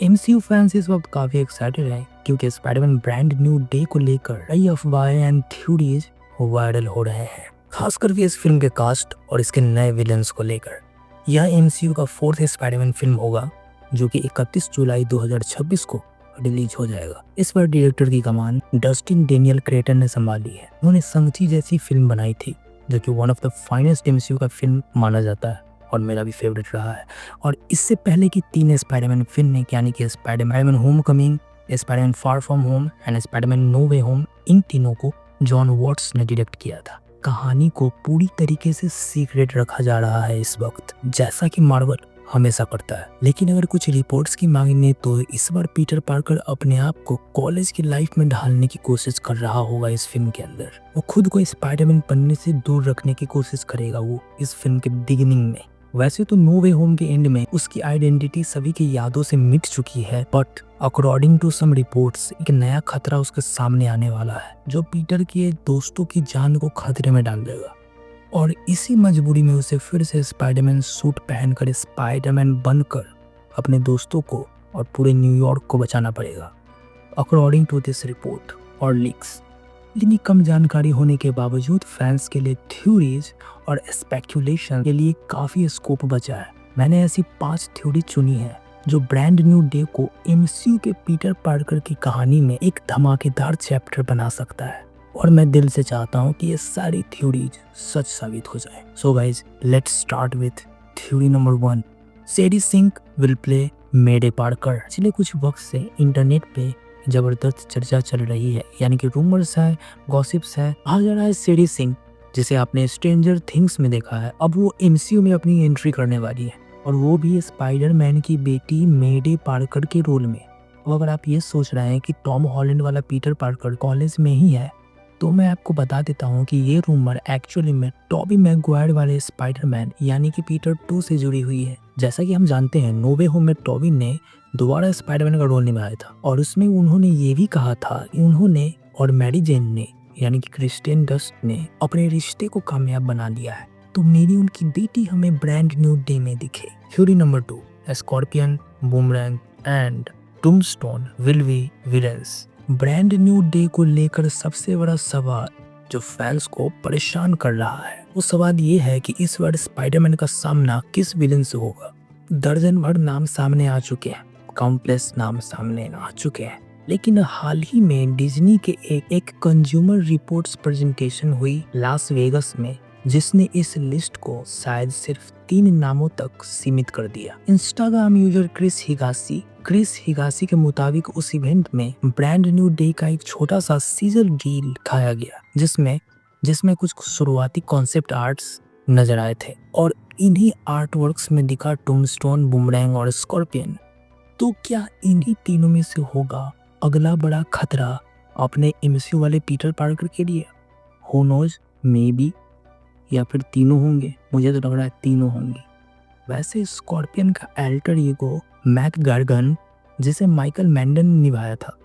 MCU fans इस वक्त काफी एक्साइटेड हैं क्योंकि स्पाइडरमैन ब्रांड न्यू डे को लेकर कई अफवाहें एंड थ्योरीज वायरल हो रहे हैं, खासकर इस फिल्म के कास्ट और इसके नए विलन्स को लेकर। यह एमसीयू का फोर्थ स्पाइडरमैन फिल्म होगा जो कि 31 जुलाई 2026 को रिलीज हो जाएगा। इस बार डायरेक्टर की कमान डस्टिन डेनियल क्रेटन ने संभाली है। उन्होंने संगची जैसी फिल्म बनाई थी जो कि one of the finest MCU का फिल्म माना जाता है और मेरा भी फेवरेट रहा है। और इससे पहले की 3 स्पाइडरमैन फिल्में यानी कि Spiderman homecoming, Spiderman far from home and Spiderman no way home, इन तीनों को जॉन वॉट्स ने डायरेक्ट किया था। कहानी को पूरी तरीके से सीक्रेट रखा जा रहा है इस वक्त, जैसा कि मार्वल हमेशा करता है। लेकिन अगर कुछ रिपोर्ट्स की मांगे तो इस बार पीटर पार्कर अपने आप को कॉलेज की लाइफ में ढालने की कोशिश कर रहा होगा। इस फिल्म के अंदर वो खुद को स्पाइडरमैन बनने से दूर रखने की कोशिश करेगा वो इस फिल्म के बिगिनिंग में। वैसे तो नो वे होम के एंड में उसकी आइडेंटिटी सभी की यादों से मिट चुकी है, but according to some reports एक नया खतरा उसके सामने आने वाला है जो पीटर के दोस्तों की जान को खतरे में डाल देगा। और इसी मजबूरी में उसे फिर से स्पाइडरमैन सूट पहनकर स्पाइडरमैन बनकर अपने दोस्तों को और पूरे न्यूयॉर्क को बचाना पड़ेगा, अकॉर्डिंग टू दिस रिपोर्ट और लीक्स। इतनी कम जानकारी होने के बावजूद फैंस के लिए थ्योरीज और स्पेकुलेशन के लिए काफी स्कोप बचा है। मैंने ऐसी 5 थ्योरी चुनी है जो ब्रांड न्यू डे को एमसीयू के पीटर पार्कर की कहानी में एक धमाकेदार चैप्टर बना सकता है, और मैं दिल से चाहता हूँ कि ये सारी थ्योरीज सच साबित हो जाए। So guys, let's start with theory number 1। Sadie Sink will play Mayday Parker. पिछले कुछ वक्त से इंटरनेट पे जबरदस्त चर्चा चल रही है, यानी कि रूमर्स है, गॉसिप्स है। कहा जा रहा है सैडी सिंक, जिसे आपने स्ट्रेंजर थिंग्स में देखा है, अब वो एमसीयू में अपनी एंट्री करने वाली है, और वो भी स्पाइडरमैन की बेटी मेडे पार्कर के रोल में। अब अगर आप ये सोच रहे हैं कि टॉम हॉलैंड वाला पीटर पार्कर कॉलेज में ही है, तो मैं आपको बता देता हूँ कि ये रूमर एक्चुअली में टॉबी मैगवायर वाले स्पाइडरमैन यानी कि पीटर 2 से जुड़ी हुई है। जैसा कि हम जानते हैं, नो वे होम में टॉबी ने दोबारा स्पाइडरमैन का रोल निभाया था, और उसमें उन्होंने ये भी कहा था कि उन्होंने और मैरी जेन ने यानी कि क्रिस्टियन डस्ट ने अपने रिश्ते को कामयाब बना लिया है। तो मेरी उनकी बेटी हमें ब्रांड न्यू डे में दिखे। Theory number 2, Scorpion, boomerang and Tombstone will be villains. Brand new day को लेकर सबसे बड़ा सवाल जो फैंस को परेशान कर रहा है, वो सवाल ये है कि इस बार स्पाइडरमैन का सामना किस विलेन से होगा। दर्जन भर नाम सामने आ चुके हैं, काउंटलेस नाम सामने आ चुके हैं, लेकिन हाल ही में डिज्नी के एक कंज्यूमर रिपोर्ट्स प्रेजेंटेशन हुई लास वेगस में, जिसने इस लिस्ट को शायद सिर्फ 3 नामों तक सीमित कर दिया। इंस्टाग्राम यूजर क्रिस हिगासी के मुताबिक उस इवेंट में ब्रांड न्यू डे का एक छोटा सा सीजर रील दिखाया गया, जिसमें कुछ शुरुआती कॉन्सेप्ट आर्ट्स नजर आए थे, और इन्हीं आर्ट वर्क्स में दिखा टूम्बस्टोन, बूमरैंग और स्कॉर्पियन। तो क्या इन्हीं तीनों में से होगा अगला बड़ा खतरा अपने एमसीयू वाले पीटर पार्कर के लिए? हु नोज, मे बी, या फिर तीनों होंगे। मुझे तो लग रहा है तीनों होंगे। वैसे स्कॉर्पियन का अल्टर ईगो मैक गार्गन, जिसे माइकल मैंडन ने निभाया था,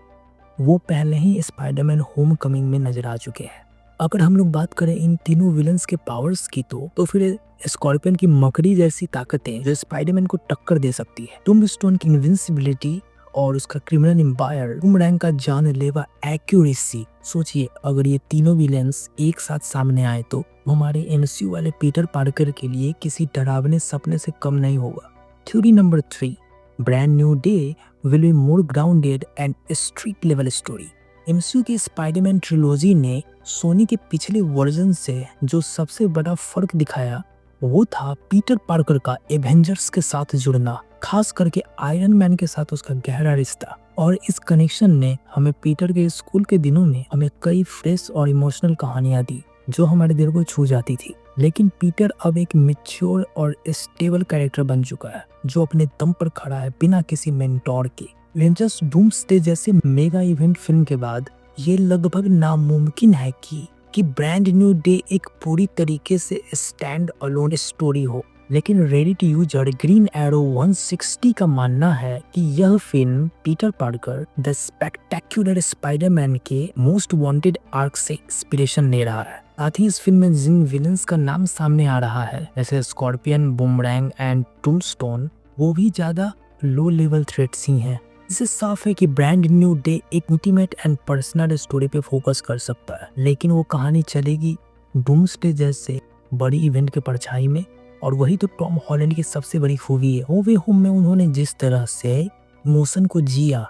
वो पहले ही स्पाइडरमैन होम कमिंग में नजर आ चुके हैं। अगर हम लोग बात करें इन तीनों विलन्स के पावर्स की, तो फिर स्कॉर्पियन की मकड़ी जैसी ताकतें जो स्पाइडरमैन को टक्कर दे सकती है, टूम्बस्टोन की इनविंसिबिलिटी और उसका क्रिमिनल एम्पायर, बूमरैंग का जानलेवा एक्यूरेसी। सोचिए, अगर ये तीनों विलेंस एक साथ सामने आए तो हमारे एमसीयू वाले पीटर पार्कर के लिए किसी डरावने सपने से कम नहीं होगा। Theory number 3, brand new day will be more grounded and street level story. MCU की स्पाइडरमैन ट्रिलॉजी ने सोनी के पिछले वर्जन से जो सबसे बड़ा फर्क दिखाया, वो था पीटर पार्कर का एवेंजर्स के साथ जुड़ना, खास करके आयरन मैन के साथ उसका गहरा रिश्ता। और इस कनेक्शन ने हमें पीटर के स्कूल के दिनों में हमें कई फ्रेश और इमोशनल कहानियां दी जो हमारे दिल को छू जाती थी। लेकिन पीटर अब एक मैच्योर और स्टेबल कैरेक्टर बन चुका है जो अपने दम पर खड़ा है बिना किसी मेंटोर के। एवेंजर्स डूम्सडे जैसे मेगा इवेंट फिल्म के बाद ये लगभग नामुमकिन है कि ब्रांड न्यू डे एक पूरी तरीके से स्टैंड अलोन स्टोरी हो। लेकिन रेडिट यूजर ग्रीन एरो 160 का मानना है कि यह film Peter Parker the spectacular Spiderman के मोस्ट वांटेड आर्क से इंस्पिरेशन ले रहा है। साथ ही इस फिल्म में जिन विलन्स का नाम सामने आ रहा है, जैसे स्कॉर्पियन, बूमरैंग एंड टूम्बस्टोन, वो भी ज्यादा लो लेवल थ्रेट्स ही हैं। इससे साफ है कि ब्रांड न्यू डे एक इंटीमेट एंड पर्सनल स्टोरी पे फोकस कर सकता है, लेकिन वो कहानी चलेगी डूम्सडे जैसे बड़ी इवेंट के परछाई में। और वही तो टॉम हॉलैंड की सबसे बड़ी खूबी है। नो वे होम में उन्होंने जिस तरह से इमोशन को जिया,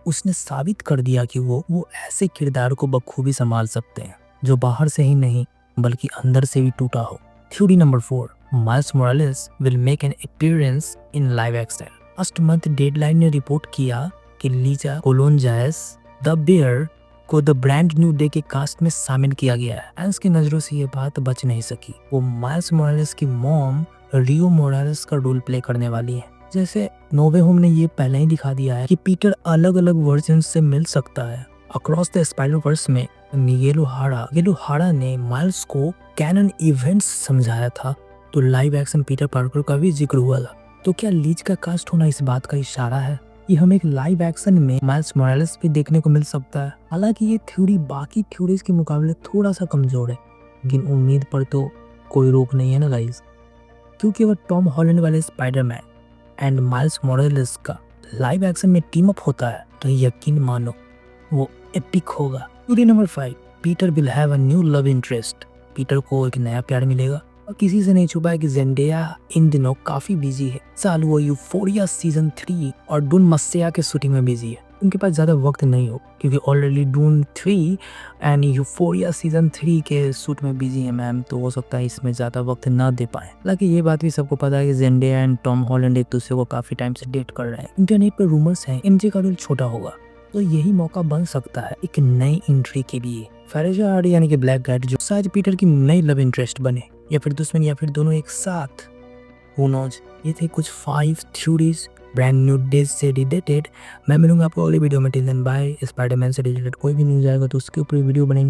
उसने साबित कर दिया कि वो ऐसे किरदार को बखूबी संभाल सकते हैं जो बाहर से ही नहीं बल्कि अंदर से भी टूटा हो। Theory number 4, miles Morales will make an appearance in live action. Last month deadline ने रिपोर्ट किया कि लीजा कोलोनजायस द बेयर को द ब्रांड न्यू डे के कास्ट में शामिल किया गया है। फैंस की नजरों से ये बात बच नहीं सकी। वो माइल्स मोरालेस की मॉम रियो मोरालेस का रोल प्ले करने वाली है। जैसे नो वे होम ने ये पहले ही दिखा दिया है कि पीटर अलग अलग वर्जन से मिल सकता है। अक्रॉस द स्पाइडरवर्स में मिगेल ओहारा ने माइल्स को कैनन इवेंट्स समझाया था, तो लाइव एक्शन पीटर पार्कर का भी जिक्र हुआ था। तो क्या लीज का कास्ट होना इस बात का इशारा है कि हमें एक लाइव एक्शन में माइल्स मोरालेस भी देखने को मिल सकता है? हालांकि ये थ्योरी बाकी थ्योरीज के मुकाबले थोड़ा सा कमजोर है, लेकिन उम्मीद पर तो कोई रोक नहीं है ना गाइस, क्योंकि अगर टॉम हॉलैंड वाले स्पाइडरमैन एंड माइल्स मोरालेस का लाइव एक्शन में टीम अप होता है तो यकीन मानो वो एपिक होगा। Theory number 5, Peter will have a new love interest. Peter को एक नया प्यार मिलेगा। और किसी से नहीं छुपा है कि जेंडेया इन दिनों काफी बिजी है। साल वो यूफोरिया सीजन 3 और डून मस्सेया के शूटिंग में बिजी है। उनके पास ज्यादा वक्त नहीं हो, क्योंकि already Dune 3 and Euphoria season 3 के शूट में बिजी है मैम, तो हो सकता है इसमें ज्यादा वक्त ना दे पाए। हालांकि ये बात भी सबको पता है कि जेंडेया एंड टॉम हॉलैंड एक दूसरे को काफी टाइम से डेट कर रहे हैं। इंटरनेट पर रूमर्स हैं एमजे का रोल छोटा होगा, तो यही मौका बन सकता है एक नई एंट्री के लिए। फेरेजा हार्डी यानी कि ब्लैक कैट जो शायद पीटर की नई लव इंटरेस्ट बने, या फिर दुश्मन, या फिर दोनों एक साथ, हु नोज। ये थे कुछ 5 थ्योरीज ब्रांड न्यू डेज से रिलेटेड। मैं मिलूंगा आपको अगली वीडियो में। Till then bye. स्पाइडरमैन से रिलेटेड कोई भी न्यूज आएगा तो उसके ऊपर वीडियो बनेंगे।